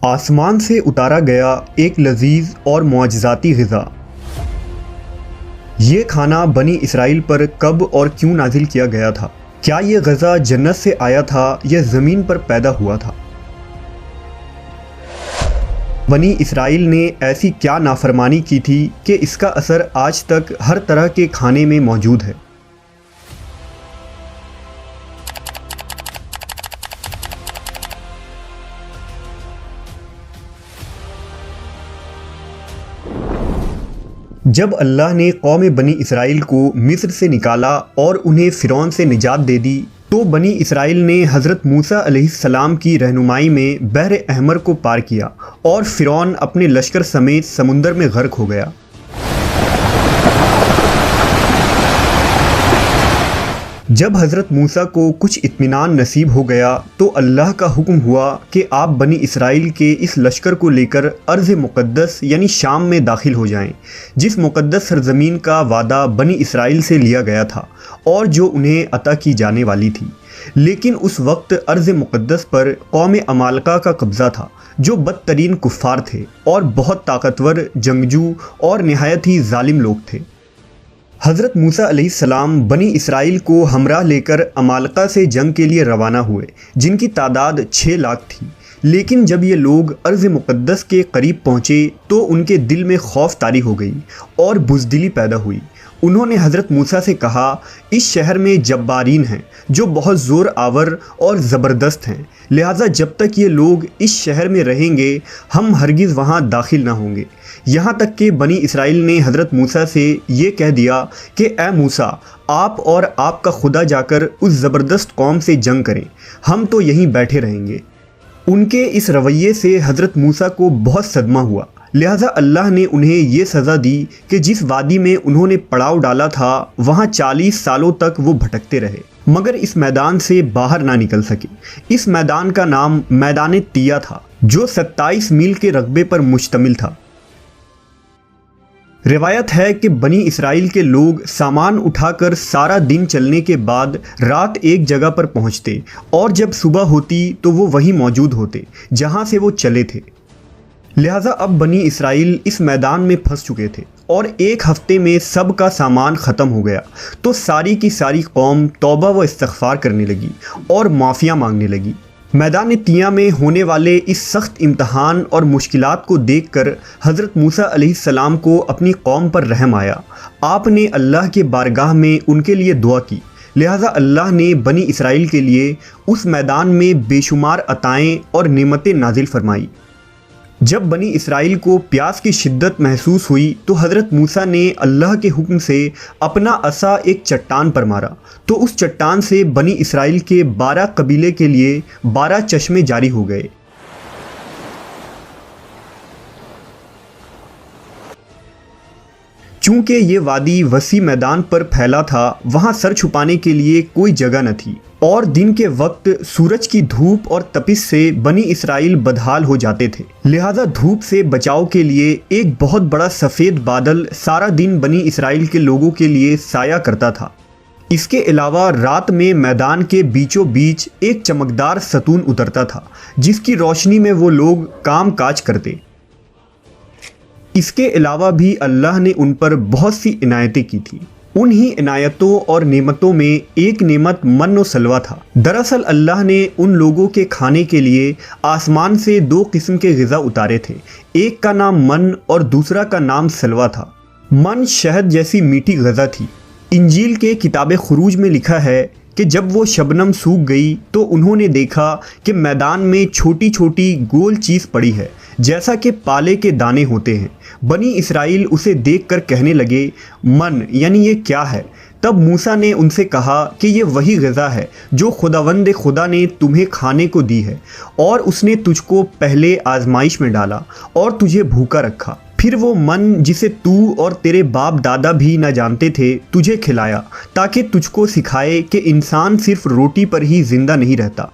آسمان سے اتارا گیا ایک لذیذ اور معجزاتی غذا۔ یہ کھانا بنی اسرائیل پر کب اور کیوں نازل کیا گیا تھا؟ کیا یہ غذا جنت سے آیا تھا یا زمین پر پیدا ہوا تھا؟ بنی اسرائیل نے ایسی کیا نافرمانی کی تھی کہ اس کا اثر آج تک ہر طرح کے کھانے میں موجود ہے؟ جب اللہ نے قوم بنی اسرائیل کو مصر سے نکالا اور انہیں فرعون سے نجات دے دی تو بنی اسرائیل نے حضرت موسیٰ علیہ السلام کی رہنمائی میں بحر احمر کو پار کیا اور فرعون اپنے لشکر سمیت سمندر میں غرق ہو گیا۔ جب حضرت موسیٰ کو کچھ اطمینان نصیب ہو گیا تو اللہ کا حکم ہوا کہ آپ بنی اسرائیل کے اس لشکر کو لے کر ارض مقدس یعنی شام میں داخل ہو جائیں، جس مقدس سرزمین کا وعدہ بنی اسرائیل سے لیا گیا تھا اور جو انہیں عطا کی جانے والی تھی۔ لیکن اس وقت ارض مقدس پر قوم عمالقہ کا قبضہ تھا، جو بدترین کفار تھے اور بہت طاقتور جنگجو اور نہایت ہی ظالم لوگ تھے۔ حضرت موسیٰ علیہ السلام بنی اسرائیل کو ہمراہ لے کر عمالقہ سے جنگ کے لیے روانہ ہوئے، جن کی تعداد 6 لاکھ تھی۔ لیکن جب یہ لوگ ارض مقدس کے قریب پہنچے تو ان کے دل میں خوف طاری ہو گئی اور بزدلی پیدا ہوئی۔ انہوں نے حضرت موسیٰ سے کہا، اس شہر میں جبارین ہیں جو بہت زور آور اور زبردست ہیں، لہٰذا جب تک یہ لوگ اس شہر میں رہیں گے ہم ہرگز وہاں داخل نہ ہوں گے۔ یہاں تک کہ بنی اسرائیل نے حضرت موسیٰ سے یہ کہہ دیا کہ اے موسیٰ، آپ اور آپ کا خدا جا کر اس زبردست قوم سے جنگ کریں، ہم تو یہیں بیٹھے رہیں گے۔ ان کے اس رویے سے حضرت موسیٰ کو بہت صدمہ ہوا، لہٰذا اللہ نے انہیں یہ سزا دی کہ جس وادی میں انہوں نے پڑاؤ ڈالا تھا وہاں 40 سالوں تک وہ بھٹکتے رہے مگر اس میدان سے باہر نہ نکل سکے۔ اس میدان کا نام میدان تیہ تھا، جو 27 میل کے رقبے پر مشتمل تھا۔ روایت ہے کہ بنی اسرائیل کے لوگ سامان اٹھا کر سارا دن چلنے کے بعد رات ایک جگہ پر پہنچتے اور جب صبح ہوتی تو وہ وہیں موجود ہوتے جہاں سے وہ چلے تھے۔ لہٰذا اب بنی اسرائیل اس میدان میں پھنس چکے تھے اور ایک ہفتے میں سب کا سامان ختم ہو گیا تو ساری کی ساری قوم توبہ و استغفار کرنے لگی اور معافیاں مانگنے لگی۔ میدان تیہ میں ہونے والے اس سخت امتحان اور مشکلات کو دیکھ کر حضرت موسیٰ علیہ السلام کو اپنی قوم پر رحم آیا۔ آپ نے اللہ کے بارگاہ میں ان کے لیے دعا کی، لہٰذا اللہ نے بنی اسرائیل کے لیے اس میدان میں بے شمار عطائیں اور نعمتیں نازل فرمائی۔ جب بنی اسرائیل کو پیاس کی شدت محسوس ہوئی تو حضرت موسیٰ نے اللہ کے حکم سے اپنا عصا ایک چٹان پر مارا تو اس چٹان سے بنی اسرائیل کے 12 قبیلے کے لیے 12 چشمے جاری ہو گئے۔ چونکہ یہ وادی وسیع میدان پر پھیلا تھا، وہاں سر چھپانے کے لیے کوئی جگہ نہ تھی اور دن کے وقت سورج کی دھوپ اور تپش سے بنی اسرائیل بدحال ہو جاتے تھے، لہٰذا دھوپ سے بچاؤ کے لیے ایک بہت بڑا سفید بادل سارا دن بنی اسرائیل کے لوگوں کے لیے سایہ کرتا تھا۔ اس کے علاوہ رات میں میدان کے بیچوں بیچ ایک چمکدار ستون اترتا تھا جس کی روشنی میں وہ لوگ کام کاج کرتے۔ اس کے علاوہ بھی اللہ نے ان پر بہت سی عنایتیں کی تھیں۔ انہی عنایتوں اور نعمتوں میں ایک نعمت من و سلوہ تھا۔ دراصل اللہ نے ان لوگوں کے کھانے کے لیے آسمان سے 2 قسم کے غذا اتارے تھے، ایک کا نام من اور دوسرا کا نام سلوہ تھا۔ من شہد جیسی میٹھی غذا تھی۔ انجیل کے کتاب خروج میں لکھا ہے کہ جب وہ شبنم سوکھ گئی تو انہوں نے دیکھا کہ میدان میں چھوٹی چھوٹی گول چیز پڑی ہے جیسا کہ پالے کے دانے ہوتے ہیں۔ بنی اسرائیل اسے دیکھ کر کہنے لگے، من یعنی یہ کیا ہے؟ تب موسیٰ نے ان سے کہا کہ یہ وہی غذا ہے جو خداوند خدا نے تمہیں کھانے کو دی ہے، اور اس نے تجھ کو پہلے آزمائش میں ڈالا اور تجھے بھوکا رکھا، پھر وہ من جسے تو اور تیرے باپ دادا بھی نہ جانتے تھے تجھے کھلایا، تاکہ تجھ کو سکھائے کہ انسان صرف روٹی پر ہی زندہ نہیں رہتا۔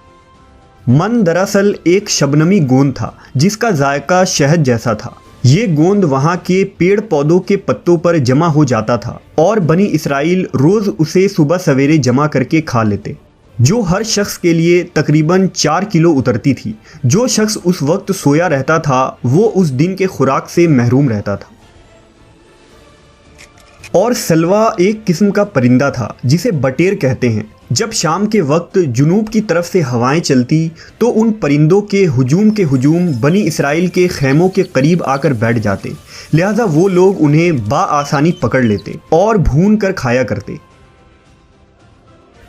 من دراصل ایک شبنمی گوند تھا جس کا ذائقہ شہد جیسا تھا۔ یہ گوند وہاں کے پیڑ پودوں کے پتوں پر جمع ہو جاتا تھا اور بنی اسرائیل روز اسے صبح سویرے جمع کر کے کھا لیتے۔ جو ہر شخص کے لیے تقریباً 4 کلو اترتی تھی۔ جو شخص اس وقت سویا رہتا تھا وہ اس دن کے خوراک سے محروم رہتا تھا۔ اور سلوا ایک قسم کا پرندہ تھا جسے بٹیر کہتے ہیں۔ جب شام کے وقت جنوب کی طرف سے ہوائیں چلتی تو ان پرندوں کے ہجوم بنی اسرائیل کے خیموں کے قریب آ کر بیٹھ جاتے، لہٰذا وہ لوگ انہیں بآسانی پکڑ لیتے اور بھون کر کھایا کرتے۔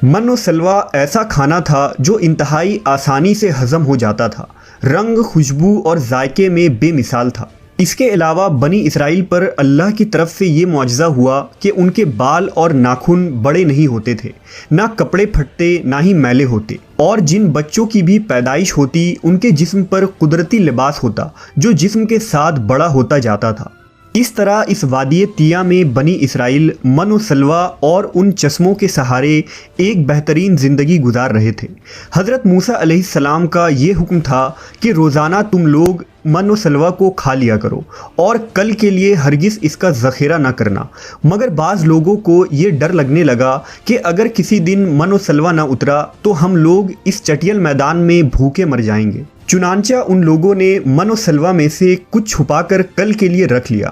من و سلوا ایسا کھانا تھا جو انتہائی آسانی سے ہضم ہو جاتا تھا، رنگ، خوشبو اور ذائقے میں بے مثال تھا۔ اس کے علاوہ بنی اسرائیل پر اللہ کی طرف سے یہ معجزہ ہوا کہ ان کے بال اور ناخن بڑے نہیں ہوتے تھے، نہ کپڑے پھٹتے نہ ہی میلے ہوتے، اور جن بچوں کی بھی پیدائش ہوتی ان کے جسم پر قدرتی لباس ہوتا جو جسم کے ساتھ بڑا ہوتا جاتا تھا۔ اس طرح اس وادی طیہ میں بنی اسرائیل من و سلوا اور ان چشموں کے سہارے ایک بہترین زندگی گزار رہے تھے۔ حضرت موسیٰ علیہ السلام کا یہ حکم تھا کہ روزانہ تم لوگ من و سلوا کو کھا لیا کرو اور کل کے لیے ہرگز اس کا ذخیرہ نہ کرنا، مگر بعض لوگوں کو یہ ڈر لگنے لگا کہ اگر کسی دن من و سلوا نہ اترا تو ہم لوگ اس چٹیل میدان میں بھوکے مر جائیں گے۔ چنانچہ ان لوگوں نے من و سلوا میں سے کچھ چھپا کر کل کے لیے رکھ لیا،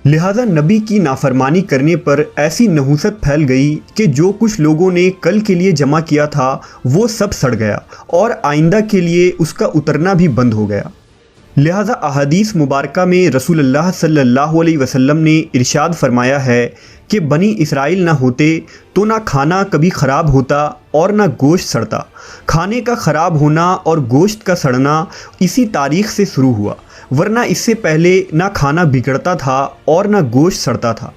لہذا نبی کی نافرمانی کرنے پر ایسی نحوست پھیل گئی کہ جو کچھ لوگوں نے کل کے لیے جمع کیا تھا وہ سب سڑ گیا اور آئندہ کے لیے اس کا اترنا بھی بند ہو گیا۔ لہذا احادیث مبارکہ میں رسول اللہ صلی اللہ علیہ وسلم نے ارشاد فرمایا ہے کہ بنی اسرائیل نہ ہوتے تو نہ کھانا کبھی خراب ہوتا اور نہ گوشت سڑتا۔ کھانے کا خراب ہونا اور گوشت کا سڑنا اسی تاریخ سے شروع ہوا، ورنہ اس سے پہلے نہ کھانا بگڑتا تھا اور نہ گوشت سڑتا تھا۔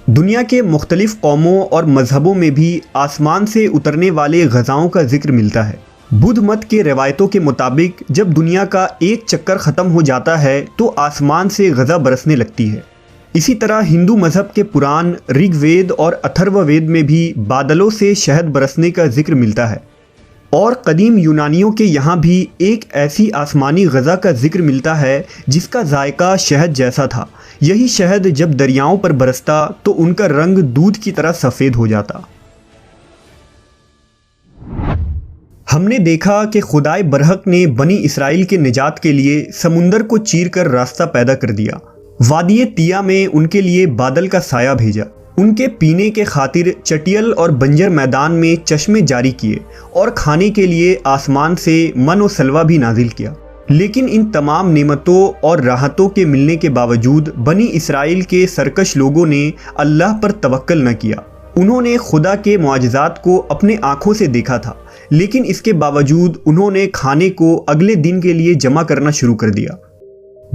دنیا کے مختلف قوموں اور مذہبوں میں بھی آسمان سے اترنے والے غذاؤں کا ذکر ملتا ہے۔ بدھ مت کے روایتوں کے مطابق جب دنیا کا ایک چکر ختم ہو جاتا ہے تو آسمان سے غذا برسنے لگتی ہے۔ اسی طرح ہندو مذہب کے پران رگ وید اور اتھرو وید میں بھی بادلوں سے شہد برسنے کا ذکر ملتا ہے، اور قدیم یونانیوں کے یہاں بھی ایک ایسی آسمانی غذا کا ذکر ملتا ہے جس کا ذائقہ شہد جیسا تھا۔ یہی شہد جب دریاؤں پر برستا تو ان کا رنگ دودھ کی طرح سفید ہو جاتا۔ ہم نے دیکھا کہ خدائے برحق نے بنی اسرائیل کے نجات کے لیے سمندر کو چیر کر راستہ پیدا کر دیا، وادی طیہ میں ان کے لیے بادل کا سایہ بھیجا، ان کے پینے کے خاطر چٹیل اور بنجر میدان میں چشمے جاری کیے، اور کھانے کے لیے آسمان سے من و سلوا بھی نازل کیا۔ لیکن ان تمام نعمتوں اور راحتوں کے ملنے کے باوجود بنی اسرائیل کے سرکش لوگوں نے اللہ پر توکل نہ کیا۔ انہوں نے خدا کے معجزات کو اپنے آنکھوں سے دیکھا تھا، لیکن اس کے باوجود انہوں نے کھانے کو اگلے دن کے لیے جمع کرنا شروع کر دیا۔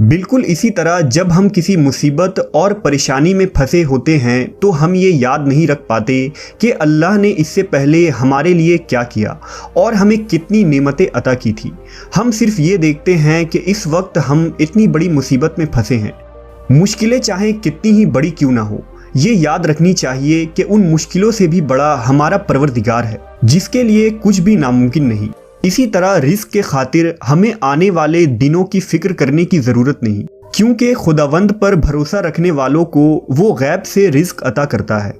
بالکل اسی طرح جب ہم کسی مصیبت اور پریشانی میں پھنسے ہوتے ہیں تو ہم یہ یاد نہیں رکھ پاتے کہ اللہ نے اس سے پہلے ہمارے لیے کیا کیا اور ہمیں کتنی نعمتیں عطا کی تھی۔ ہم صرف یہ دیکھتے ہیں کہ اس وقت ہم اتنی بڑی مصیبت میں پھنسے ہیں۔ مشکلیں چاہے کتنی ہی بڑی کیوں نہ ہو، یہ یاد رکھنی چاہیے کہ ان مشکلوں سے بھی بڑا ہمارا پروردگار ہے جس کے لیے کچھ بھی ناممکن نہیں۔ اسی طرح رزق کے خاطر ہمیں آنے والے دنوں کی فکر کرنے کی ضرورت نہیں، کیونکہ خداوند پر بھروسہ رکھنے والوں کو وہ غیب سے رزق عطا کرتا ہے۔